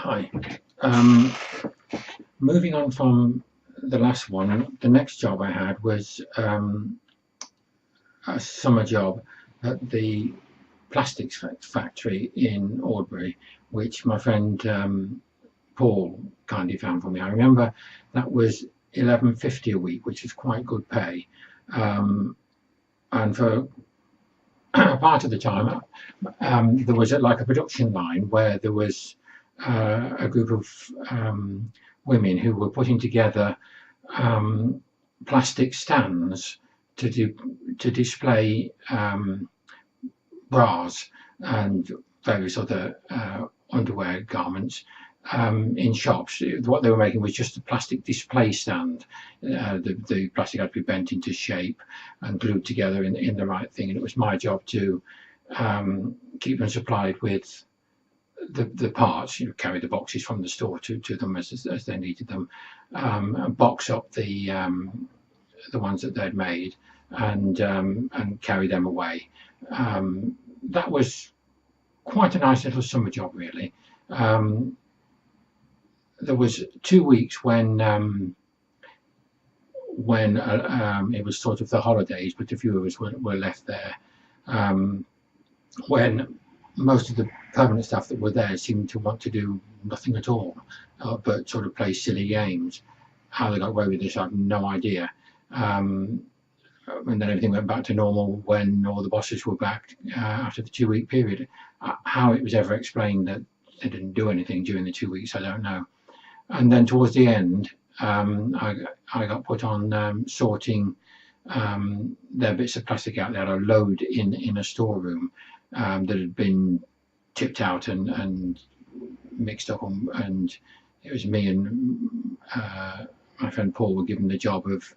Hi. Moving on from the last one, the next job I had was a summer job at the plastics factory in Albury, which my friend Paul kindly found for me. I remember that was £11.50 a week, which is quite good pay. And for part of the time, there was like a production line where there was a group of women who were putting together plastic stands to display bras and various other underwear garments in shops. What they were making was just a plastic display stand. The plastic had to be bent into shape and glued together in the right thing, and it was my job to keep them supplied with the parts, carry the boxes from the store to them as they needed them, and box up the ones that they'd made, and carry them away. That was quite a nice little summer job, really. There was 2 weeks when it was sort of the holidays, but a few of us were left there, when most of the permanent staff that were there seemed to want to do nothing at all, but sort of play silly games. How they got away with this, I have no idea. And then everything went back to normal when all the bosses were back after the 2 week period. How it was ever explained that they didn't do anything during the 2 weeks, I don't know. And then towards the end, I got put on sorting their bits of plastic out. They had a load in a storeroom that had been tipped out and mixed up, and it was me and my friend Paul were given the job of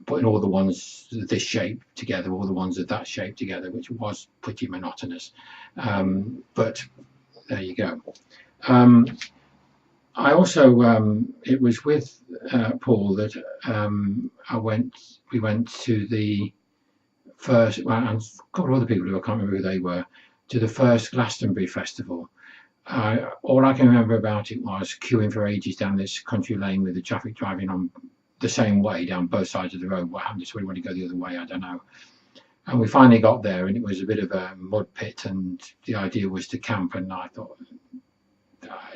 putting all the ones of this shape together, all the ones of that shape together, which was pretty monotonous, but there you go. I also it was with Paul that we went to the first, well, and a couple of other people who I can't remember who they were, to the first Glastonbury festival. All I can remember about it was queuing for ages down this country lane with the traffic driving on the same way down both sides of the road. What happened is we want to go the other way, I don't know. And we finally got there, and it was a bit of a mud pit, and the idea was to camp, and I thought,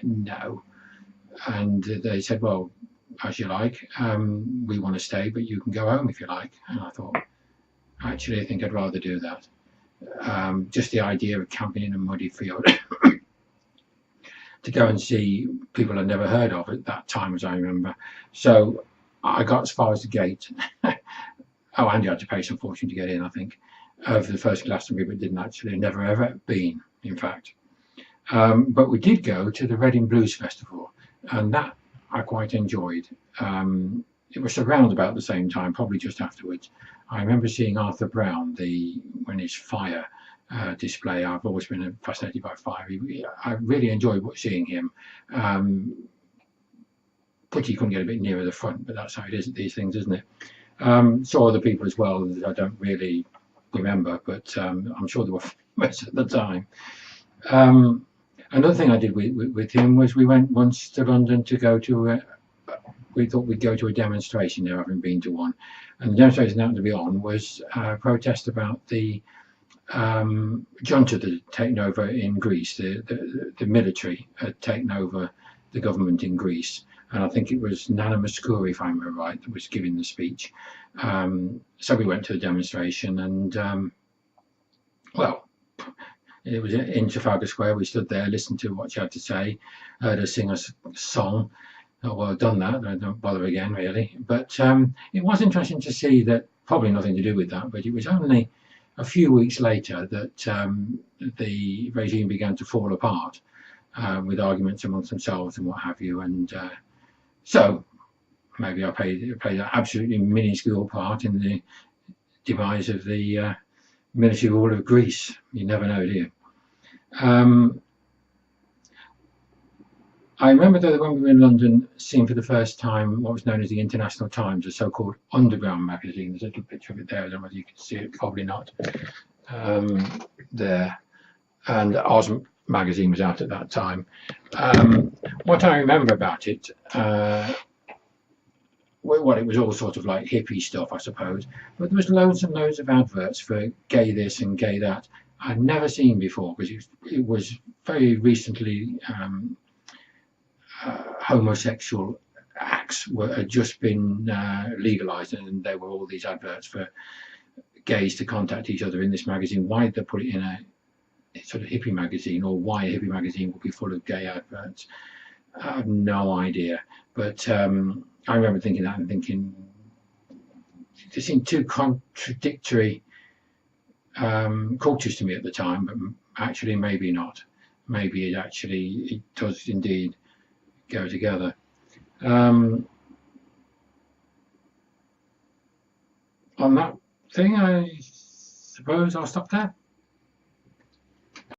no. And they said, well, as you like, we want to stay, but you can go home if you like. And I thought, actually, I think I'd rather do that. Just the idea of camping in a muddy field to go and see people I'd never heard of at that time, as I remember. So I got as far as the gate. Oh, and you had to pay some fortune to get in, I think, for the first Glastonbury, but didn't actually, never ever been, in fact. But we did go to the Reading Blues Festival, and that I quite enjoyed. It was around about the same time, probably just afterwards. I remember seeing Arthur Brown, when his fire display. I've always been fascinated by fire. I really enjoyed seeing him. But you couldn't get a bit nearer the front, but that's how it is at these things, isn't it? Saw other people as well that I don't really remember, but I'm sure they were famous at the time. Another thing I did with him was we went once to London to go to we thought we'd go to a demonstration there, having been to one, and the demonstration that happened to be on was a protest about the Junta that had taken over in Greece. The military had taken over the government in Greece, and I think it was Nana Mouskouri, if I remember right, that was giving the speech. So we went to the demonstration, and well, it was in Trafalgar Square. We stood there, listened to what she had to say, heard her sing a song. Oh, well, I've done that. I don't bother again, really. But it was interesting to see that, probably nothing to do with that, but it was only a few weeks later that the regime began to fall apart with arguments amongst themselves and what have you. And so maybe I played an absolutely minuscule part in the demise of the military rule of Greece. You never know, do you? I remember though that when we were in London, seeing for the first time what was known as the International Times, a so-called underground magazine. There's a little picture of it there. I don't know whether you can see it, probably not. There. And Oz magazine was out at that time. What I remember about it, well, it was all sort of like hippie stuff, I suppose, but there was loads and loads of adverts for gay this and gay that I'd never seen before, because it was very recently homosexual acts had just been legalised, and there were all these adverts for gays to contact each other in this magazine. Why did they put it in a sort of hippie magazine, or why a hippie magazine would be full of gay adverts? I have no idea, but I remember thinking that and thinking they seemed two contradictory cultures to me at the time, but actually maybe not. Maybe it does indeed go together. On that thing, I suppose I'll stop there.